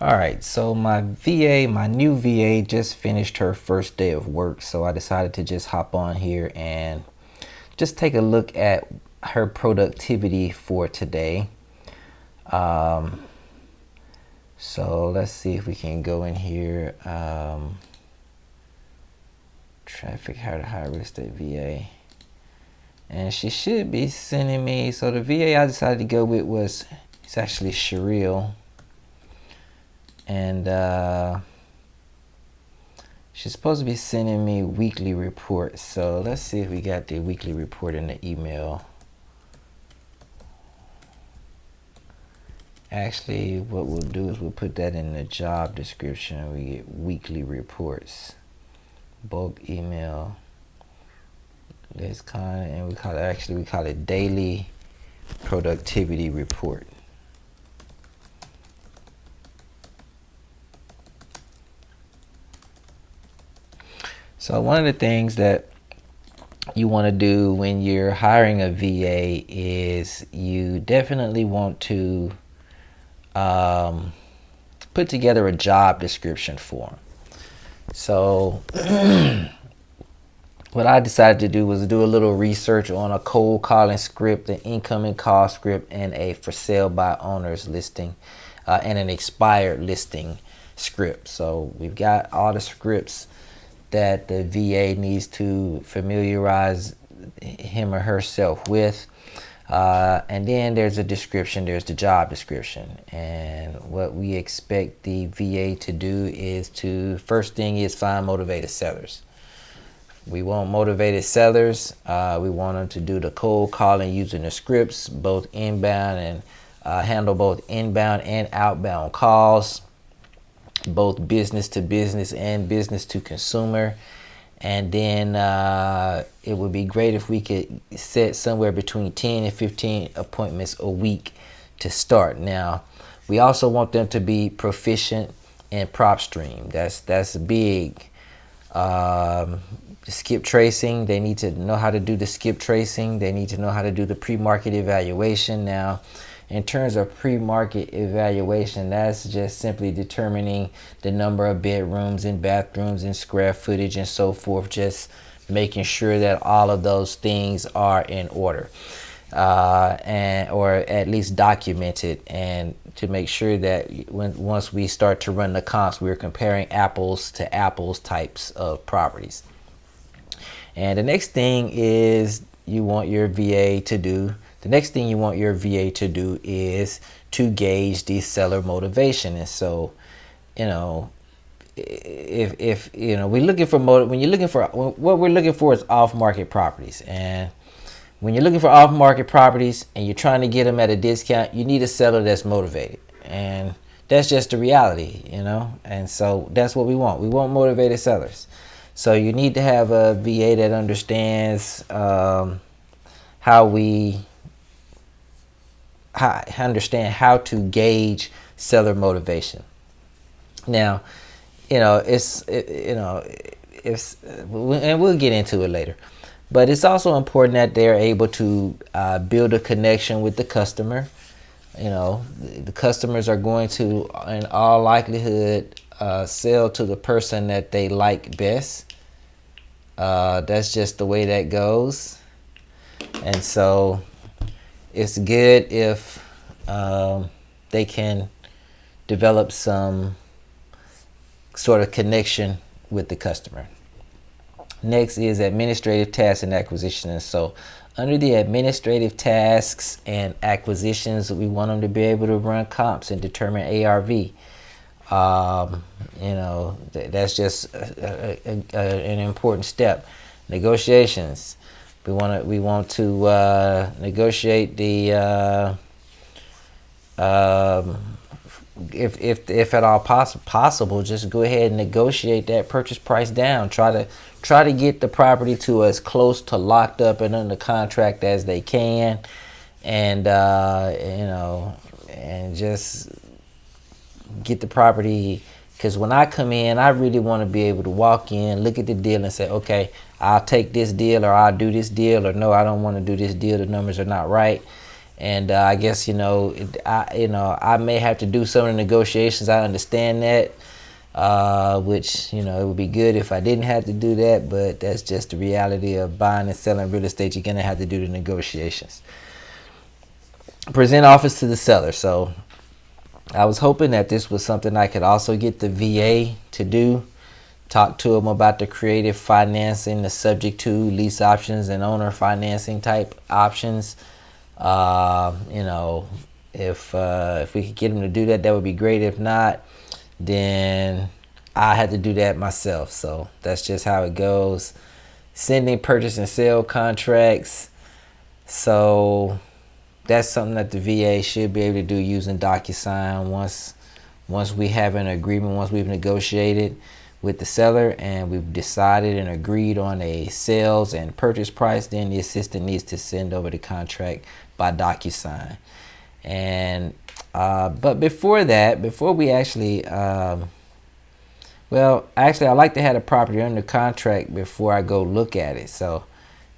All right, so my new VA just finished her first day of work, so I decided to just hop on here and just take a look at her productivity for today. So let's see if we can go in here. Traffic, how to hire real estate VA. And she should be sending me, so the VA I decided to go with it's actually Sherrill. And she's supposed to be sending me weekly reports. So let's see if we got the weekly report in the email. Actually, what we'll do is we'll put that in the job description. We get weekly reports, bulk email. This kind, and we call it daily productivity report. So one of the things that you want to do when you're hiring a VA is you definitely want to put together a job description for them. So what I decided to do was do a little research on a cold calling script, an incoming call script, and a for sale by owners listing, and an expired listing script. So we've got all the scripts that the VA needs to familiarize him or herself with. And then there's a description, there's the job description. And what we expect the VA to do is first thing is find motivated sellers. We want motivated sellers. We want them to do the cold calling using the scripts, both inbound and handle both inbound and outbound calls, both business to business and business to consumer. And then it would be great if we could set somewhere between 10 and 15 appointments a week to start. Now, we also want them to be proficient in PropStream. That's big. Skip tracing, they need to know how to do the skip tracing. They need to know how to do the pre-market evaluation. Now, in terms of pre-market evaluation, that's just simply determining the number of bedrooms and bathrooms and square footage and so forth, just making sure that all of those things are in order, or at least documented, and to make sure that once we start to run the comps, we're comparing apples to apples types of properties. And the next thing you want your VA to do is to gauge the seller motivation. And so, if we're looking for what we're looking for is off-market properties. And when you're looking for off-market properties and you're trying to get them at a discount, you need a seller that's motivated. And that's just the reality, And so that's what we want. We want motivated sellers. So you need to have a VA that understands how to gauge seller motivation. Now, and we'll get into it later, but it's also important that they're able to build a connection with the customer. The customers are going to, in all likelihood, sell to the person that they like best. That's just the way that goes. And so it's good if they can develop some sort of connection with the customer. Next is administrative tasks and acquisition. And so under the administrative tasks and acquisitions, we want them to be able to run comps and determine ARV. That's just an important step. Negotiations. We want to negotiate the if at all possible, just go ahead and negotiate that purchase price down. Try to get the property to as close to locked up and under contract as they can, and and just get the property. Because when I come in, I really want to be able to walk in, look at the deal, and say, okay, I'll take this deal, or I'll do this deal, or no, I don't want to do this deal. The numbers are not right. And I guess I may have to do some of the negotiations. I understand that, which it would be good if I didn't have to do that, but that's just the reality of buying and selling real estate. You're gonna have to do the negotiations. Present offers to the seller. So I was hoping that this was something I could also get the VA to do. Talk to them about the creative financing, the subject to lease options and owner financing type options. If we could get them to do that, that would be great. If not, then I had to do that myself. So that's just how it goes. Sending purchase and sale contracts. So that's something that the VA should be able to do using DocuSign once we have an agreement, once we've negotiated with the seller and we've decided and agreed on a sales and purchase price, then the assistant needs to send over the contract by DocuSign. And but before we actually I like to have the property under contract before I go look at it. So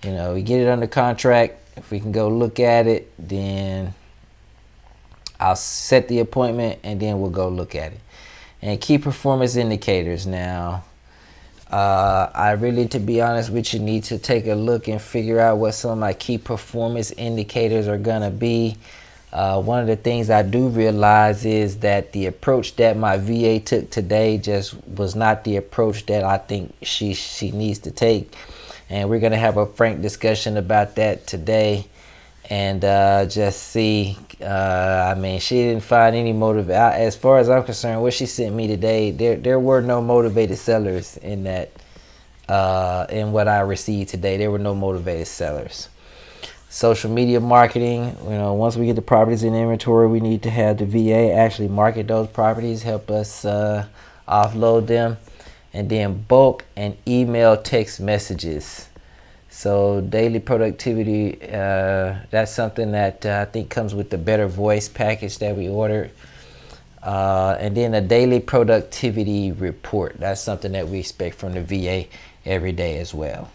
we get it under contract. If we can go look at it, then I'll set the appointment and then we'll go look at it. And key performance indicators. Now, I really, to be honest with you, need to take a look and figure out what some of my key performance indicators are going to be. One of the things I do realize is that the approach that my VA took today just was not the approach that I think she needs to take. And we're going to have a frank discussion about that today. And just see, she didn't find any motivation. As far as I'm concerned, what she sent me today, there were no motivated sellers in that, in what I received today. There were no motivated sellers. Social media marketing, once we get the properties in inventory, we need to have the VA actually market those properties, help us offload them. And then bulk and email text messages. So daily productivity, that's something that I think comes with the Better Voice package that we ordered. And then a daily productivity report. That's something that we expect from the VA every day as well.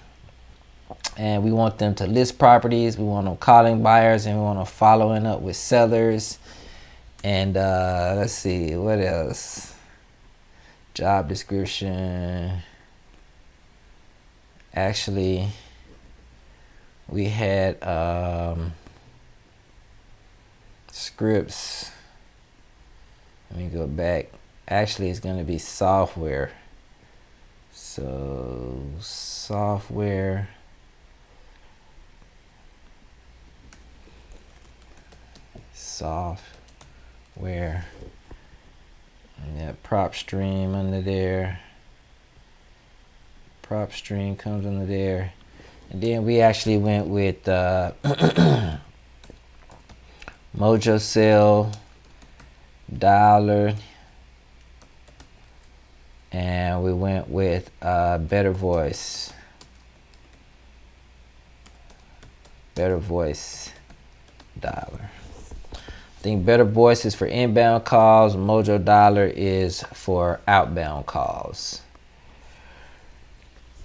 And we want them to list properties. We want them calling buyers, and we want them following up with sellers. And let's see, what else? Job description. Actually, we had scripts. Let me go back. Actually, it's going to be software. So software. And that prop stream under there. Prop stream comes under there. And then we actually went with Mojo Cell, Dialer, and we went with Better Voice. Better Voice Dialer. I think Better Voice is for inbound calls. Mojo Dialer is for outbound calls.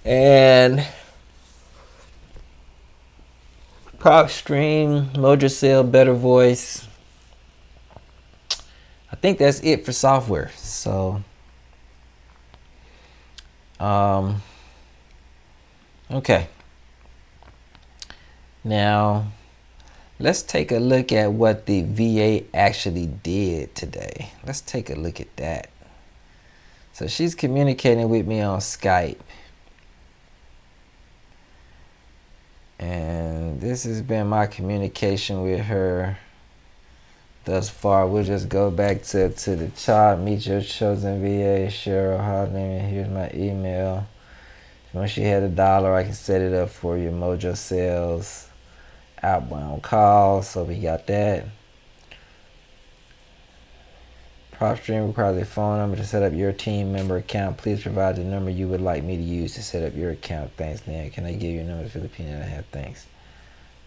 And Prop Stream, Mojo Cell, Better Voice. I think that's it for software. So, okay. Now, let's take a look at what the VA actually did today. Let's take a look at that. So she's communicating with me on Skype. And this has been my communication with her thus far. We'll just go back to the chart. Meet your chosen VA, Cheryl Harding. Here's my email. Once you had $1, I can set it up for you. Mojo Sales, outbound calls. So we got that. PropStream requires a phone number to set up your team member account. Please provide the number you would like me to use to set up your account. Thanks, Nan. Can I give you a number to Filipino that I have? Thanks.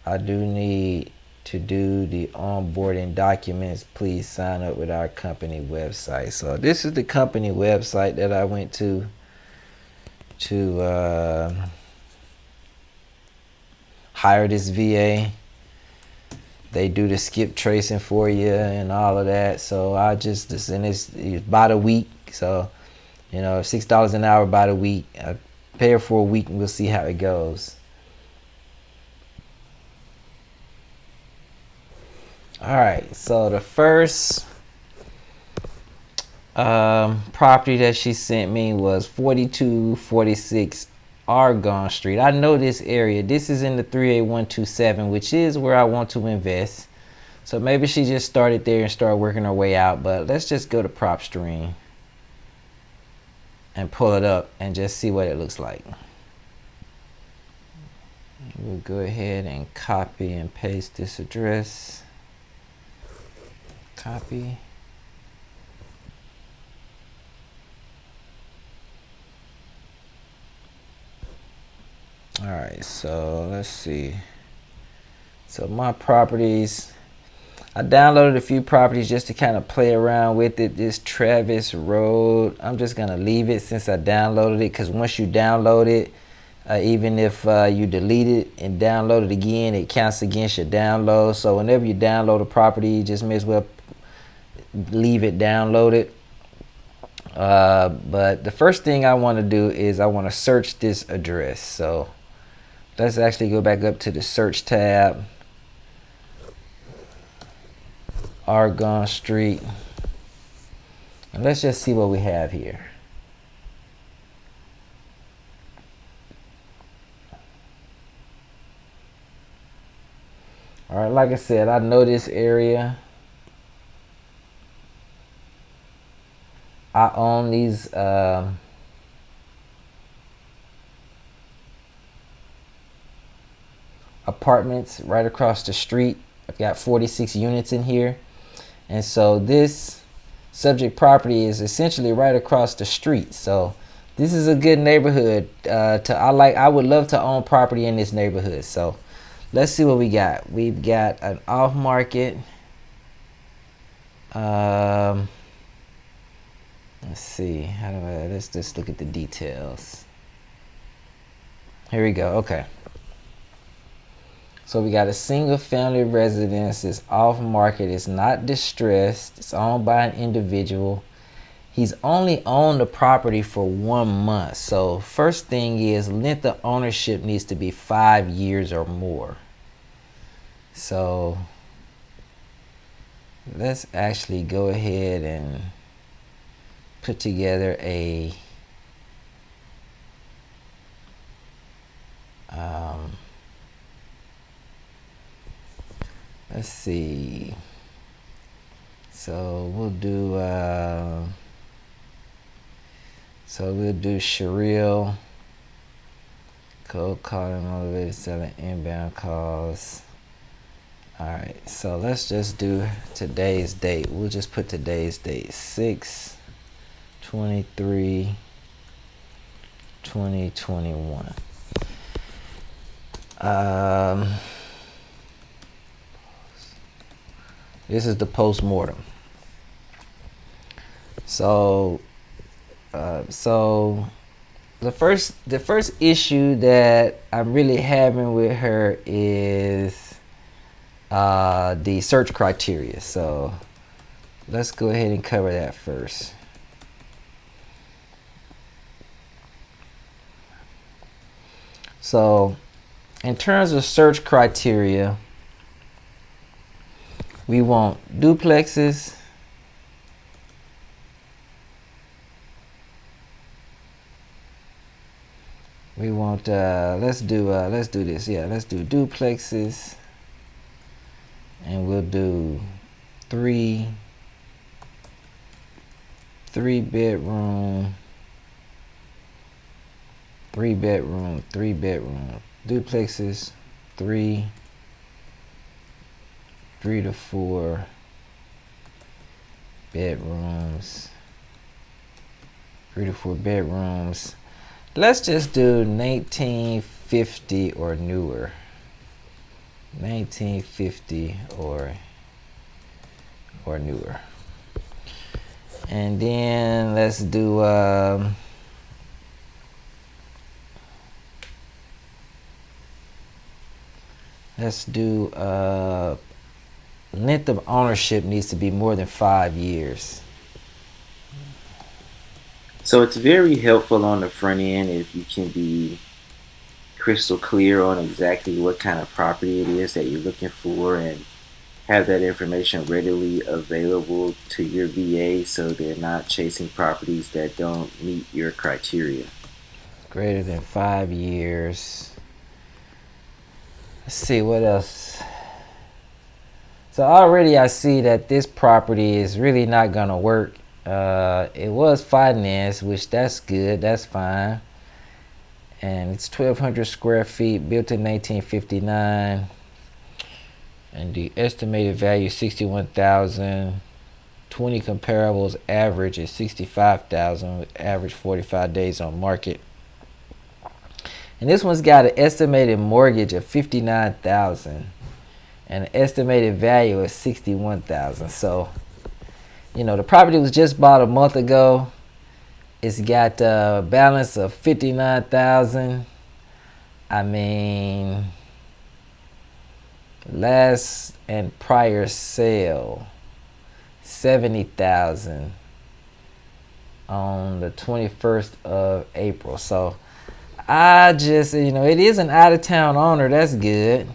I do need to do the onboarding documents. Please sign up with our company website. So this is the company website that I went to hire this VA. They do the skip tracing for you and all of that. So I just, and it's by the week. So, you know, $6 an hour by the week. I pay her for a week and we'll see how it goes. All right, so the first property that she sent me was 4246 Argonne Street. I know this area. This is in the 38127, which is where I want to invest. So maybe she just started there and started working her way out. But let's just go to PropStream and pull it up and just see what it looks like. We'll go ahead and copy and paste this address. Copy. All right, so let's see. So my properties, I downloaded a few properties just to kind of play around with it. This Travis Road, I'm just gonna leave it since I downloaded it, because once you download it, even if you delete it and download it again, it counts against your download. So whenever you download a property, you just may as well leave it downloaded. But the first thing I want to do is I want to search this address. So let's actually go back up to the search tab. Argonne Street. And let's just see what we have here. All right, like I said, I know this area. I own these apartments right across the street. I've got 46 units in here. And so this subject property is essentially right across the street. So this is a good neighborhood. I would love to own property in this neighborhood. So let's see what we got. We've got an off market. Let's see. Let's just look at the details. Here we go. Okay. So we got a single family residence. It's off market. It's not distressed. It's owned by an individual. He's only owned the property for 1 month. So first thing is, length of ownership needs to be 5 years or more. So let's actually go ahead and put together a let's see. So we'll do Sherrill, cold calling, motivated selling, inbound calls. All right, so let's just do today's date. We'll just put today's date, 6/23/2021. This is the post-mortem. So the first issue that I'm really having with her is the search criteria. So let's go ahead and cover that first. So in terms of search criteria, we want duplexes, we want let's do this. Yeah, let's do duplexes, and we'll do three bedroom duplexes, 3 to 4 bedrooms, 3 to 4 bedrooms. Let's just do 1950 or newer. 1950 or newer. And then let's do length of ownership needs to be more than 5 years. So it's very helpful on the front end if you can be crystal clear on exactly what kind of property it is that you're looking for and have that information readily available to your VA so they're not chasing properties that don't meet your criteria. Greater than 5 years. Let's see what else. So already I see that this property is really not gonna work. It was financed, which that's good, that's fine. And it's 1,200 square feet, built in 1959. And the estimated value is 61,000. 20 comparables, average is 65,000, with average 45 days on market. And this one's got an estimated mortgage of 59,000 and an estimated value of 61,000. So, the property was just bought a month ago. It's got a balance of 59,000. I mean, last and prior sale, 70,000 on the 21st of April. So I just, it is an out-of-town owner. That's good.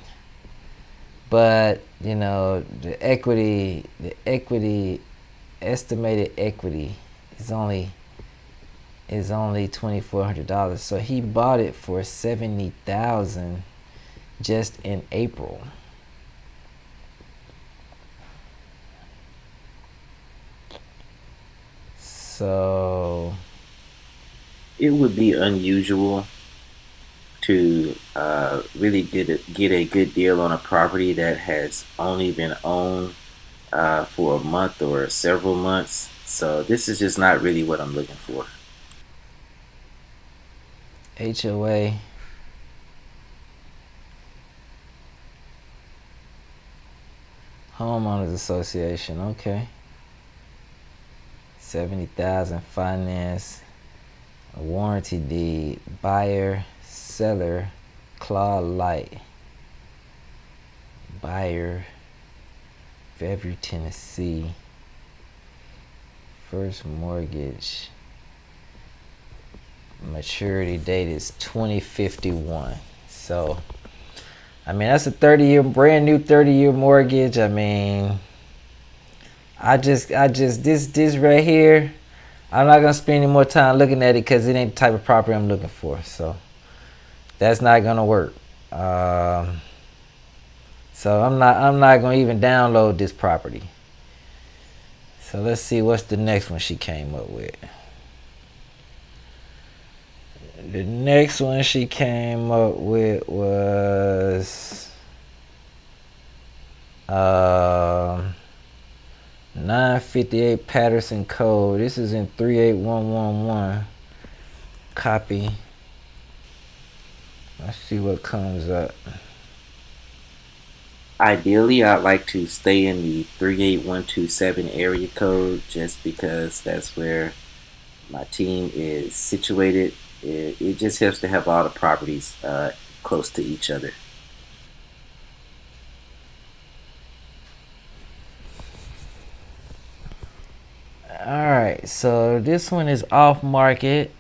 But, the estimated equity is only $2,400. So he bought it for 70,000 just in April. So It would be unusual to really get a good deal on a property that has only been owned for a month or several months. So this is just not really what I'm looking for. HOA, homeowners association, okay. 70,000 finance, a warranty deed, buyer, seller, claw light, buyer, Fairview, Tennessee, first mortgage, maturity date is 2051. So, that's a 30-year, brand new 30-year mortgage. This right here, I'm not gonna spend any more time looking at it because it ain't the type of property I'm looking for. So that's not gonna work. So I'm not gonna even download this property. So let's see what's the next one she came up with. The next one she came up with was 958 Patterson Code. This is in 38111. Copy. Let's see what comes up. Ideally, I'd like to stay in the 38127 area code just because that's where my team is situated. It just helps to have all the properties close to each other. Alright, so this one is off market.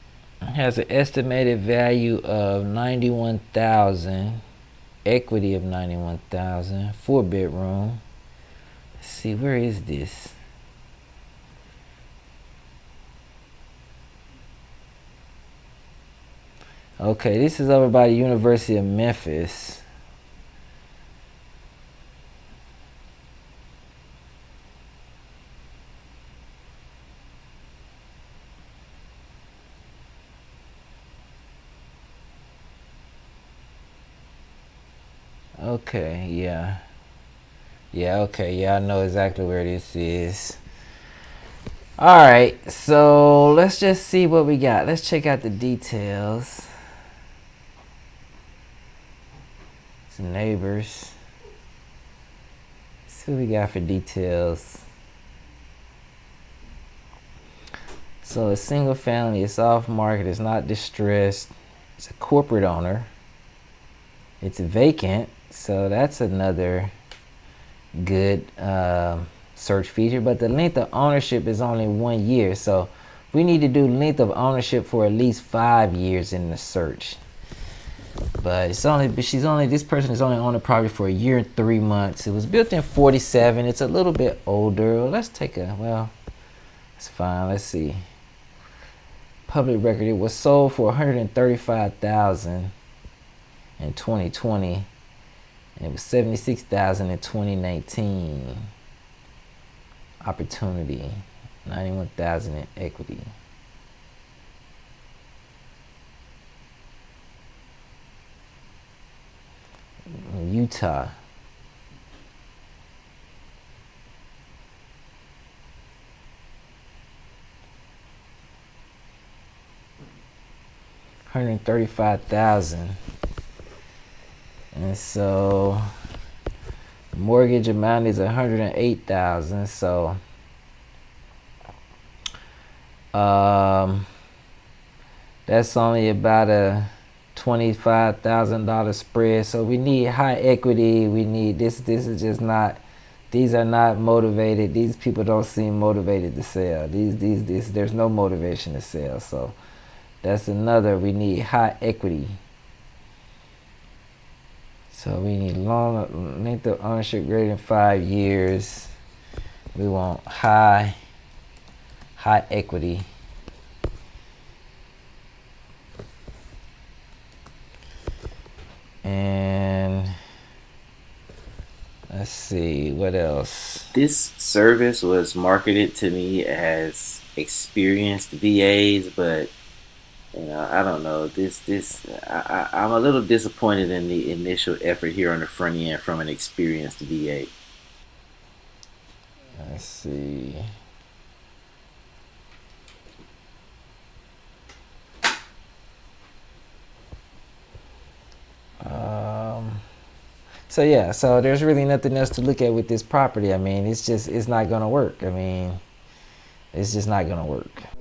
Has an estimated value of 91,000. Equity of 91,000. 4-bedroom. Let's see, where is this? Okay, this is over by the University of Memphis. Okay, yeah. Okay, I know exactly where this is. Alright, so let's just see what we got. Let's check out the details. Some neighbors. Let's see what we got for details. So it's single family, it's off market, it's not distressed. It's a corporate owner. It's vacant, so that's another good search feature, but the length of ownership is only 1 year. So we need to do length of ownership for at least 5 years in the search. But this person is only on the property for 1 year and 3 months. It was built in 47. It's a little bit older. Let's take it's fine. Let's see. Public record. It was sold for $135,000 in 2020. And it was $76,000 in 2019. Opportunity, $91,000 in equity. Utah. $135,000. And so the mortgage amount is $108,000. So that's only about a $25,000 spread. So we need high equity. We need this. This is just not. These are not motivated. These people don't seem motivated to sell. There's no motivation to sell. So that's another. We need high equity. So we need long length of ownership greater than 5 years. We want high equity. And let's see, what else? This service was marketed to me as experienced VAs, but I don't know. I'm a little disappointed in the initial effort here on the front end from an experienced VA. Let's see. So there's really nothing else to look at with this property. I mean, it's not gonna work. I mean, it's just not gonna work.